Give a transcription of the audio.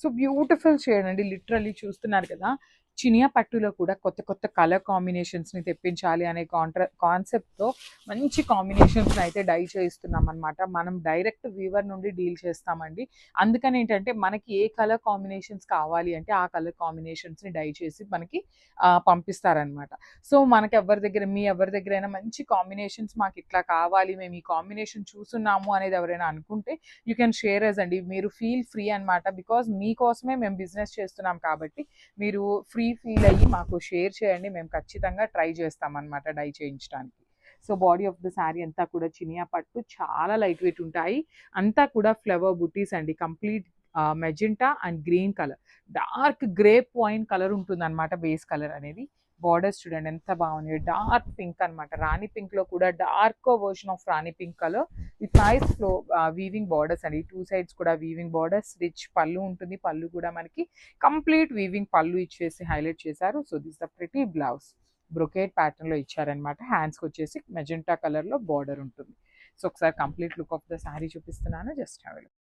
So beautiful shade అండి, literally చూస్తున్నారు కదా. చినియా పట్టులో కూడా కొత్త కొత్త కలర్ కాంబినేషన్స్ని తెప్పించాలి అనే కాన్సెప్ట్తో మంచి కాంబినేషన్స్ని అయితే డై చేయిస్తున్నాం అనమాట. మనం డైరెక్ట్ వీవర్ నుండి డీల్ చేస్తామండి. అందుకని ఏంటంటే మనకి ఏ కలర్ కాంబినేషన్స్ కావాలి అంటే ఆ కలర్ కాంబినేషన్స్ని డై చేసి మనకి పంపిస్తారనమాట. సో మనకి ఎవరి దగ్గరైనా మంచి కాంబినేషన్స్ మాకు ఇట్లా కావాలి, మేము ఈ కాంబినేషన్ చూస్తున్నాము అనేది ఎవరైనా అనుకుంటే యూ కెన్ షేర్ అస్ అండి. మీరు ఫీల్ ఫ్రీ అనమాట. బికాజ్ మీకోసమే మేము బిజినెస్ చేస్తున్నాం కాబట్టి మీరు ఫ్రీ ఫీల్ అయ్యి మాకు షేర్ చేయండి. మేము ఖచ్చితంగా ట్రై చేస్తామన్నమాట డై చేయించడానికి. So body of the sari అంతా కూడా చినియా పట్టు, చాలా లైట్ వెయిట్ ఉంటాయి. అంతా కూడా ఫ్లవర్ బుటీస్ అండి. Complete magenta and green colour, dark grape wine colour ఉంటుంది అనమాట బేస్ కలర్ అనేది. బార్డర్స్ చూడండి ఎంత బాగున్నాయి, డార్క్ పింక్ అనమాట. రాణి పింక్ లో కూడా dark version of Rani pink colour with nice flow weaving borders అండి. టూ సైడ్స్ కూడా వీవింగ్ బార్డర్స్, రిచ్ పళ్ళు ఉంటుంది. పళ్ళు కూడా మనకి కంప్లీట్ వీవింగ్ పళ్ళు ఇచ్చేసి హైలైట్ చేశారు. So this the pretty blouse brocade pattern లో ఇచ్చారనమాట. హ్యాండ్స్కి వచ్చేసి మెజెంటా కలర్ లో బార్డర్ ఉంటుంది. సో ఒకసారి complete look of the sari చూపిస్తున్నాను, జస్ట్ హ్యావ్ ఎ లుక్.